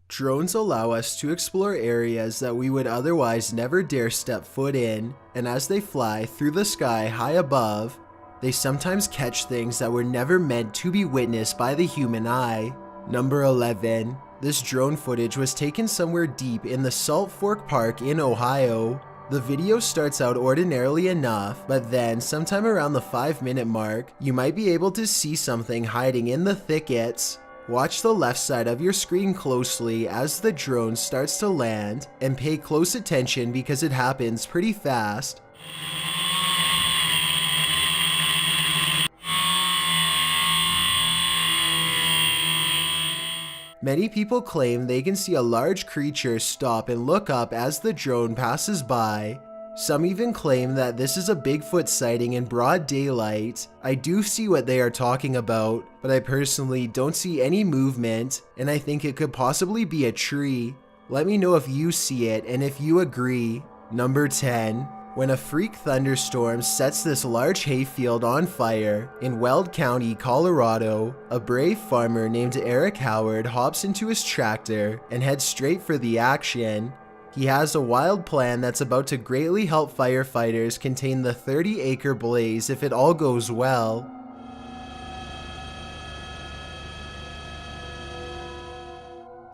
Drones allow us to explore areas that we would otherwise never dare step foot in, and as they fly through the sky high above, they sometimes catch things that were never meant to be witnessed by the human eye. Number 11. This drone footage was taken somewhere deep in the Salt Fork Park in Ohio. The video starts out ordinarily enough, but then sometime around the 5-minute mark, you might be able to see something hiding in the thickets. Watch the left side of your screen closely as the drone starts to land, and pay close attention because it happens pretty fast. Many people claim they can see a large creature stop and look up as the drone passes by. Some even claim that this is a Bigfoot sighting in broad daylight. I do see what they are talking about, but I personally don't see any movement, and I think it could possibly be a tree. Let me know if you see it and if you agree. Number 10. When a freak thunderstorm sets this large hayfield on fire in Weld County, Colorado, a brave farmer named Eric Howard hops into his tractor and heads straight for the action. He has a wild plan that's about to greatly help firefighters contain the 30-acre blaze if it all goes well.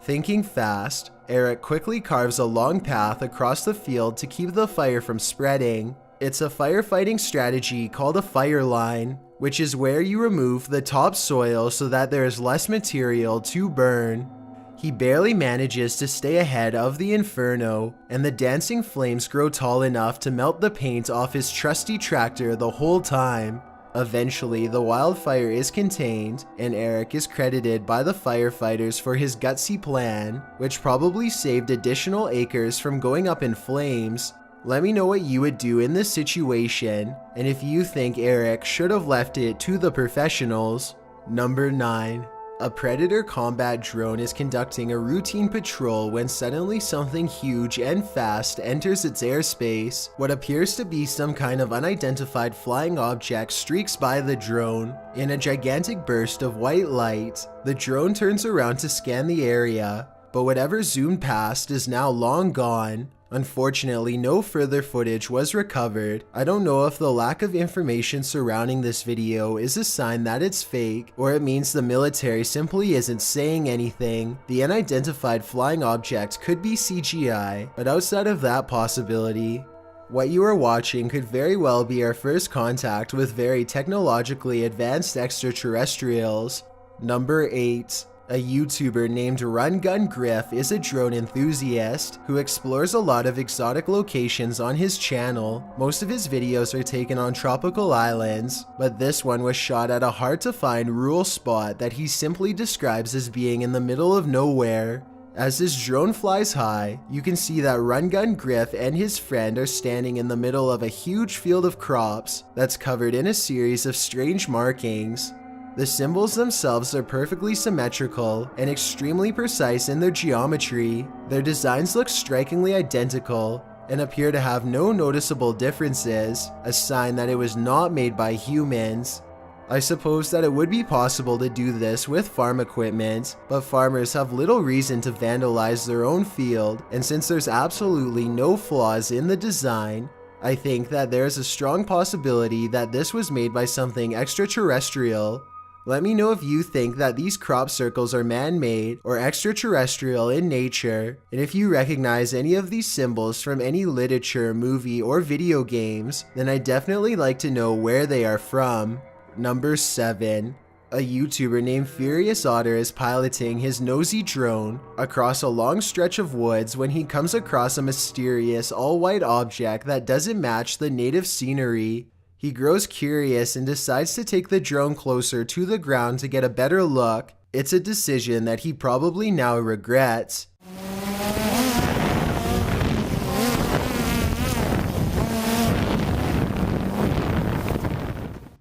Thinking fast, Eric quickly carves a long path across the field to keep the fire from spreading. It's a firefighting strategy called a fire line, which is where you remove the topsoil so that there is less material to burn. He barely manages to stay ahead of the inferno, and the dancing flames grow tall enough to melt the paint off his trusty tractor the whole time. Eventually, the wildfire is contained, and Eric is credited by the firefighters for his gutsy plan, which probably saved additional acres from going up in flames. Let me know what you would do in this situation, and if you think Eric should have left it to the professionals. Number 9. A Predator combat drone is conducting a routine patrol when suddenly something huge and fast enters its airspace. What appears to be some kind of unidentified flying object streaks by the drone. In a gigantic burst of white light, the drone turns around to scan the area, but whatever zoomed past is now long gone. Unfortunately, no further footage was recovered. I don't know if the lack of information surrounding this video is a sign that it's fake, or it means the military simply isn't saying anything. The unidentified flying object could be CGI, but outside of that possibility, what you are watching could very well be our first contact with very technologically advanced extraterrestrials. Number 8. A YouTuber named Run Gun Griff is a drone enthusiast who explores a lot of exotic locations on his channel. Most of his videos are taken on tropical islands, but this one was shot at a hard-to-find rural spot that he simply describes as being in the middle of nowhere. As his drone flies high, you can see that Run Gun Griff and his friend are standing in the middle of a huge field of crops that's covered in a series of strange markings. The symbols themselves are perfectly symmetrical and extremely precise in their geometry. Their designs look strikingly identical and appear to have no noticeable differences, a sign that it was not made by humans. I suppose that it would be possible to do this with farm equipment, but farmers have little reason to vandalize their own field, and since there's absolutely no flaws in the design, I think that there is a strong possibility that this was made by something extraterrestrial. Let me know if you think that these crop circles are man-made or extraterrestrial in nature, and if you recognize any of these symbols from any literature, movie, or video games, then I'd definitely like to know where they are from. Number 7. A YouTuber named Furious Otter is piloting his nosy drone across a long stretch of woods when he comes across a mysterious all-white object that doesn't match the native scenery. He grows curious and decides to take the drone closer to the ground to get a better look. It's a decision that he probably now regrets.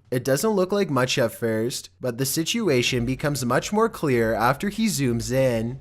It doesn't look like much at first, but the situation becomes much more clear after he zooms in.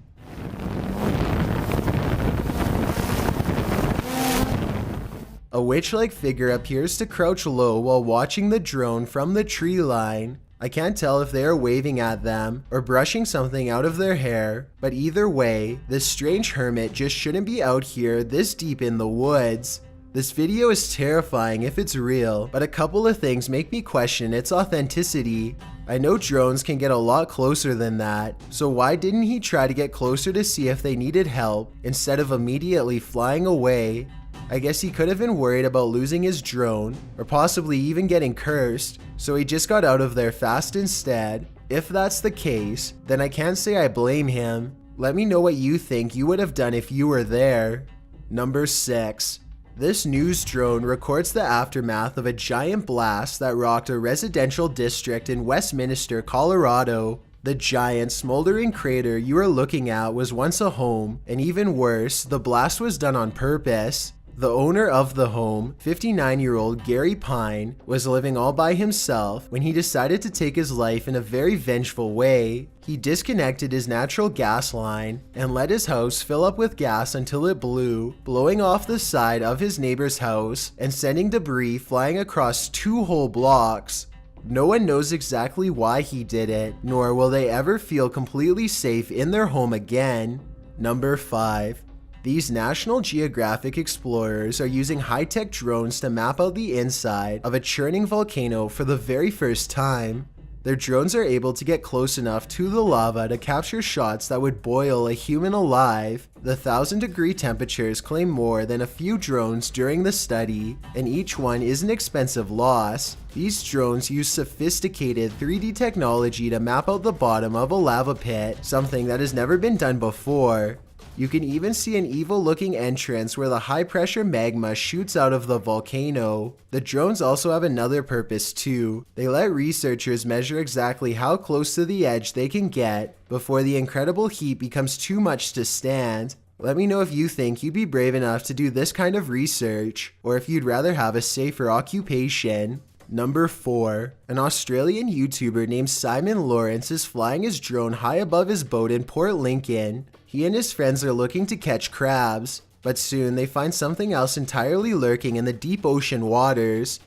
A witch-like figure appears to crouch low while watching the drone from the tree line. I can't tell if they are waving at them or brushing something out of their hair, but either way, this strange hermit just shouldn't be out here this deep in the woods. This video is terrifying if it's real, but a couple of things make me question its authenticity. I know drones can get a lot closer than that, so why didn't he try to get closer to see if they needed help instead of immediately flying away? I guess he could have been worried about losing his drone, or possibly even getting cursed, so he just got out of there fast instead. If that's the case, then I can't say I blame him. Let me know what you think you would have done if you were there. Number 6. This news drone records the aftermath of a giant blast that rocked a residential district in Westminster, Colorado. The giant smoldering crater you are looking at was once a home, and even worse, the blast was done on purpose. The owner of the home, 59-year-old Gary Pine, was living all by himself when he decided to take his life in a very vengeful way. He disconnected his natural gas line and let his house fill up with gas until it blew, blowing off the side of his neighbor's house and sending debris flying across 2 whole blocks. No one knows exactly why he did it, nor will they ever feel completely safe in their home again. Number 5. These National Geographic explorers are using high-tech drones to map out the inside of a churning volcano for the very first time. Their drones are able to get close enough to the lava to capture shots that would boil a human alive. The 1,000-degree temperatures claim more than a few drones during the study, and each one is an expensive loss. These drones use sophisticated 3D technology to map out the bottom of a lava pit, something that has never been done before. You can even see an evil-looking entrance where the high-pressure magma shoots out of the volcano. The drones also have another purpose too. They let researchers measure exactly how close to the edge they can get before the incredible heat becomes too much to stand. Let me know if you think you'd be brave enough to do this kind of research, or if you'd rather have a safer occupation. Number 4. An Australian YouTuber named Simon Lawrence is flying his drone high above his boat in Port Lincoln. He and his friends are looking to catch crabs, but soon they find something else entirely lurking in the deep ocean waters.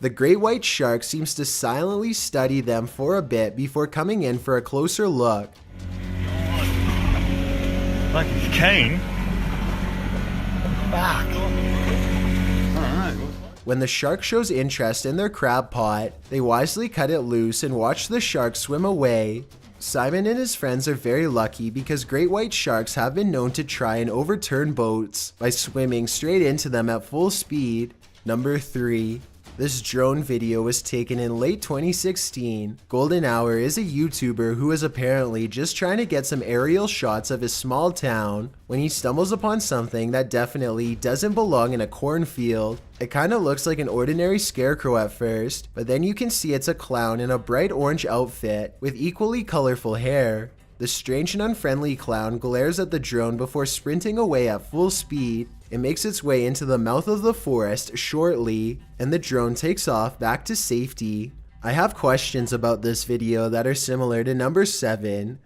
The great white shark seems to silently study them for a bit before coming in for a closer look. Like he's keen. Fuck. Alright. When the shark shows interest in their crab pot, they wisely cut it loose and watch the shark swim away. Simon and his friends are very lucky because great white sharks have been known to try and overturn boats by swimming straight into them at full speed. Number 3. This drone video was taken in late 2016. Golden Hour is a YouTuber who is apparently just trying to get some aerial shots of his small town when he stumbles upon something that definitely doesn't belong in a cornfield. It kinda looks like an ordinary scarecrow at first, but then you can see it's a clown in a bright orange outfit with equally colorful hair. The strange and unfriendly clown glares at the drone before sprinting away at full speed. It makes its way into the mouth of the forest shortly, and the drone takes off back to safety. I have questions about this video that are similar to number 7.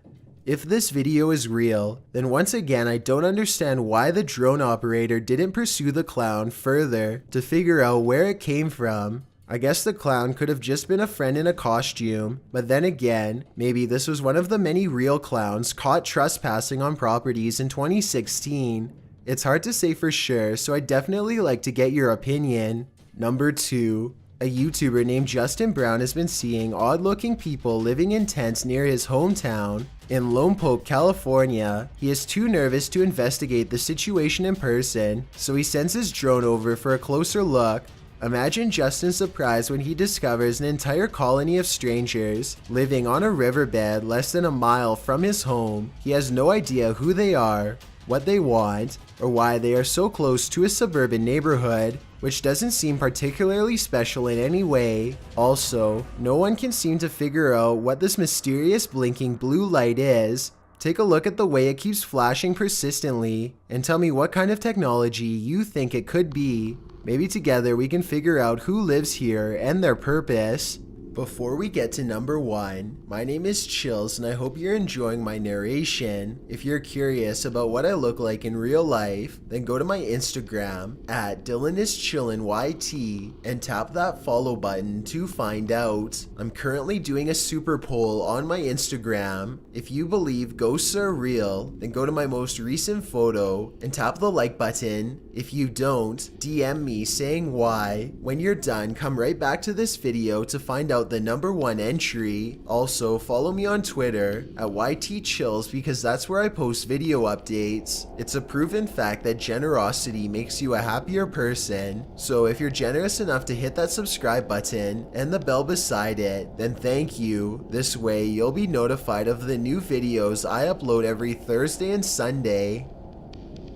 If this video is real, then once again I don't understand why the drone operator didn't pursue the clown further to figure out where it came from. I guess the clown could have just been a friend in a costume, but then again, maybe this was one of the many real clowns caught trespassing on properties in 2016. It's hard to say for sure, so I'd definitely like to get your opinion. Number 2. A YouTuber named Justin Brown has been seeing odd-looking people living in tents near his hometown. In Lompoc, California, he is too nervous to investigate the situation in person, so he sends his drone over for a closer look. Imagine Justin's surprise when he discovers an entire colony of strangers living on a riverbed less than a mile from his home. He has no idea who they are, what they want, or why they are so close to a suburban neighborhood, which doesn't seem particularly special in any way. Also, no one can seem to figure out what this mysterious blinking blue light is. Take a look at the way it keeps flashing persistently, and tell me what kind of technology you think it could be. Maybe together we can figure out who lives here and their purpose. Before we get to number 1, my name is Chills and I hope you're enjoying my narration. If you're curious about what I look like in real life, then go to my Instagram at DylanIsChillinYT and tap that follow button to find out. I'm currently doing a super poll on my Instagram. If you believe ghosts are real, then go to my most recent photo and tap the like button. If you don't, DM me saying why. When you're done, come right back to this video to find out the number 1 entry. Also, follow me on Twitter at YTChills because that's where I post video updates. It's a proven fact that generosity makes you a happier person. So if you're generous enough to hit that subscribe button and the bell beside it, then thank you. This way you'll be notified of the new videos I upload every Thursday and Sunday.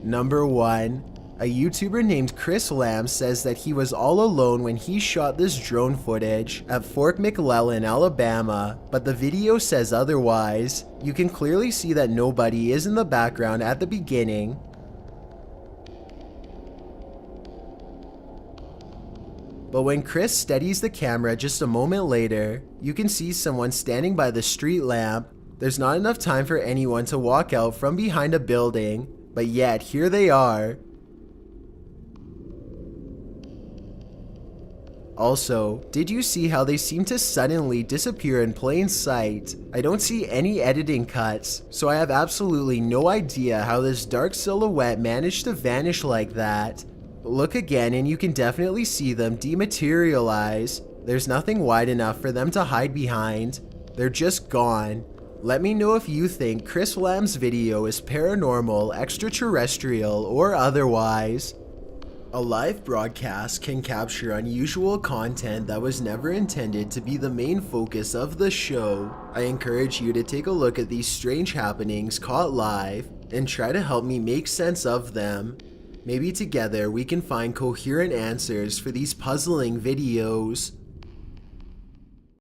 Number 1. A YouTuber named Chris Lamb says that he was all alone when he shot this drone footage at Fort McClellan, Alabama, but the video says otherwise. You can clearly see that nobody is in the background at the beginning. But when Chris steadies the camera just a moment later, you can see someone standing by the street lamp. There's not enough time for anyone to walk out from behind a building, but yet here they are. Also, did you see how they seem to suddenly disappear in plain sight? I don't see any editing cuts, so I have absolutely no idea how this dark silhouette managed to vanish like that. Look again and you can definitely see them dematerialize. There's nothing wide enough for them to hide behind. They're just gone. Let me know if you think Chris Lamb's video is paranormal, extraterrestrial, or otherwise. A live broadcast can capture unusual content that was never intended to be the main focus of the show. I encourage you to take a look at these strange happenings caught live and try to help me make sense of them. Maybe together we can find coherent answers for these puzzling videos.